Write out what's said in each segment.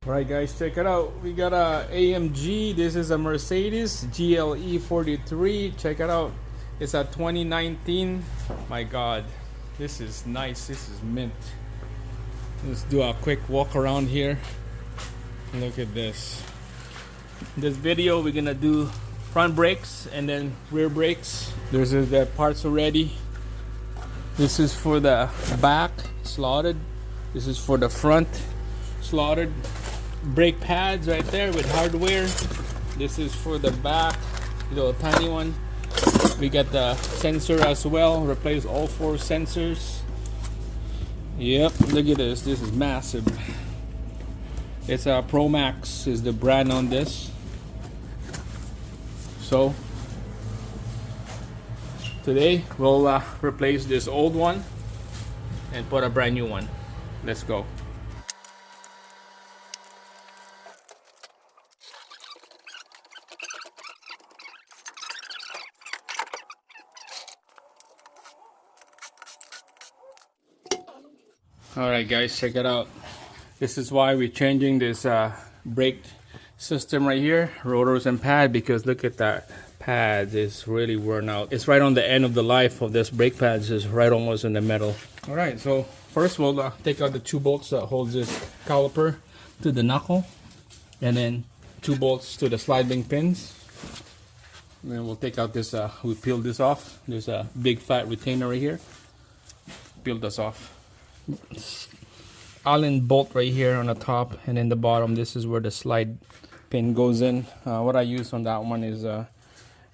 Alright guys, check it out. We got a AMG. This is a Mercedes GLE43. Check it out. It's a 2019. My god, this is nice. This is mint. Let's do a quick walk around here. Look at this. In this video we're gonna do front brakes and then rear brakes. There's the parts already. This is for the back, slotted. This is for the front, slotted. Brake pads right there with hardware. This is for the back, little tiny one. We got the sensor as well. Replace all 4 sensors. Yep, look at this. This is massive. It's a Pro Max is the brand on this. So today we'll replace this old one and put a brand new one. Let's go. Alright guys, check it out. This is why we're changing this brake system right here, rotors and pad, because look at that pad is really worn out. It's right on the end of the life of this brake pads, is right almost in the metal. Alright, so first we'll take out the 2 bolts that holds this caliper to the knuckle, and then 2 bolts to the sliding pins. And then we'll take out this, we peel this off. There's a big fat retainer right here. Peel this off. Allen bolt right here on the top, and in the bottom this is where the slide pin goes in. What I use on that one is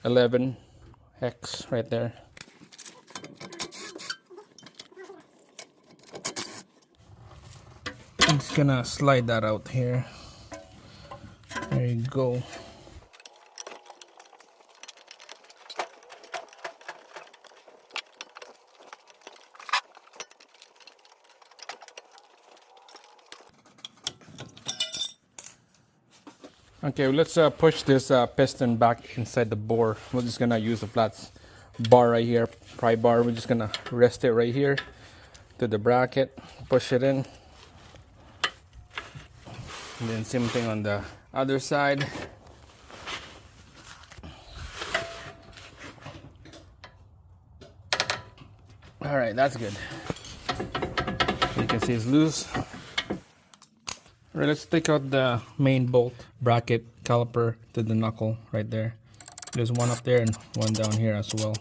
11 hex right there. I'm just gonna slide that out here. There you go. Okay, let's push this piston back inside the bore. We're just gonna use a flat bar right here, pry bar. We're just gonna rest it right here to the bracket, push it in, and then same thing on the other side. All right, that's good. You can see it's loose. Alright, let's take out the main bolt, bracket, caliper to the knuckle right there. There's one up there and one down here as well.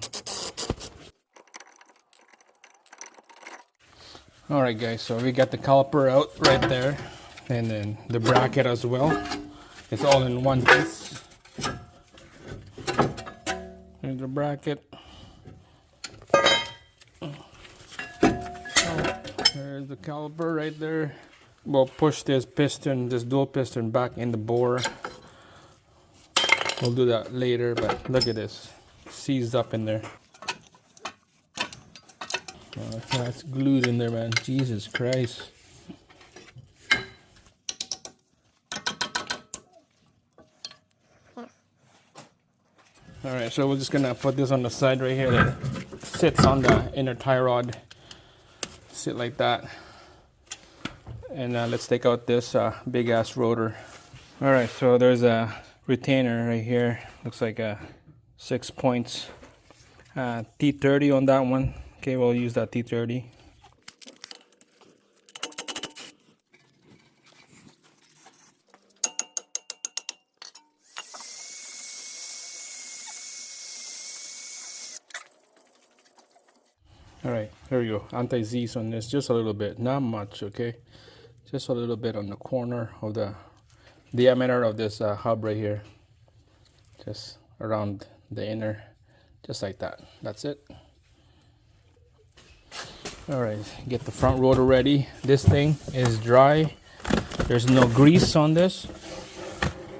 Alright guys, so we got the caliper out right there, and then the bracket as well. It's all in one piece. Here's the bracket. There's the caliper right there. We'll push this piston, this dual piston, back in the bore. We'll do that later, but look at this. Seized up in there. Oh, that's glued in there, man. Jesus Christ. Alright, so we're just gonna put this on the side right here that sits on the inner tie rod. Sit like that. And let's take out this big ass rotor. Alright, so there's a retainer right here. Looks like 6 points. T30 on that one. Okay, we'll use that T30. Alright, here we go. Anti-Z's on this, just a little bit, not much, okay? Just a little bit on the corner of the diameter of this hub right here. Just around the inner, just like that. That's it. Alright, get the front rotor ready. This thing is dry. There's no grease on this.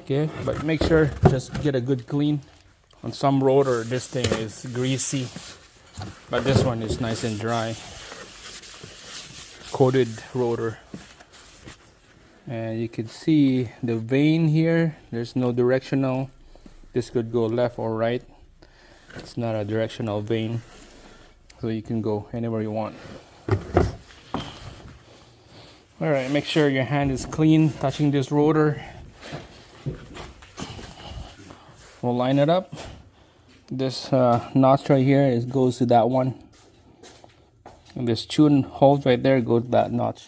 Okay, but make sure just get a good clean. On some rotor, this thing is greasy, but this one is nice and dry. Coated rotor. And you can see the vane here. There's no directional. This could go left or right. It's not a directional vane, so you can go anywhere you want. All right, make sure your hand is clean touching this rotor. We'll line it up. This notch right here goes to that one. And this tune holes right there goes to that notch.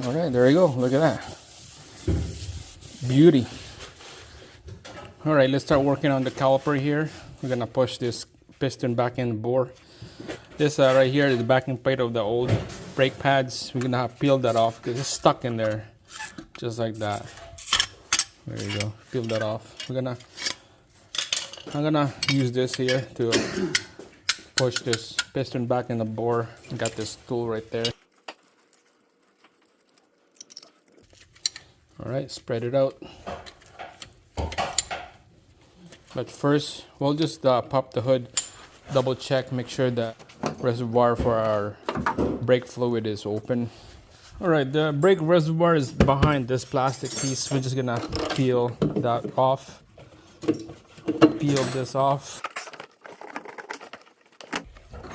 All right, there you go. Look at that. Beauty. All right, let's start working on the caliper here. We're gonna push this piston back in the bore. This right here is the backing plate of the old brake pads. We're gonna have to peel that off because it's stuck in there, just like that. There you go. Peel that off. I'm gonna use this here to push this piston back in the bore. I got this tool right there. All right, spread it out. But first, we'll just pop the hood, double check, make sure the reservoir for our brake fluid is open. All right, the brake reservoir is behind this plastic piece. We're just gonna peel that off. Peel this off.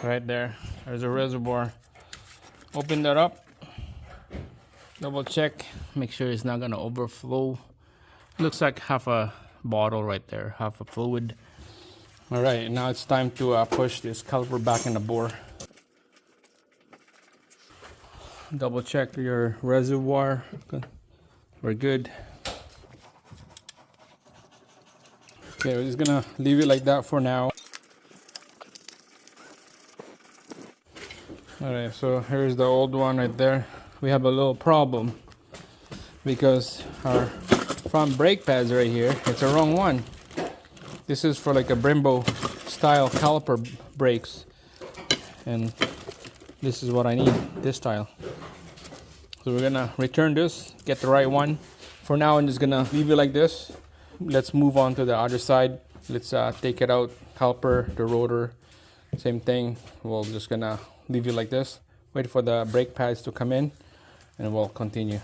Right there, there's a reservoir. Open that up. Double check, make sure it's not gonna overflow. Looks like half a bottle right there, half a fluid. All right, now it's time to push this caliper back in the bore. Double check your reservoir. Okay. We're good. Okay, we're just gonna leave it like that for now. All right, so here's the old one right there. We have a little problem because our front brake pads right here, it's the wrong one. This is for like a Brembo style caliper brakes, and this is what I need, this style. So we're gonna return this, get the right one. For now, I'm just gonna leave it like this. Let's move on to the other side. Let's take it out, caliper, the rotor, same thing. We're just gonna leave it like this. Wait for the brake pads to come in, and we'll continue.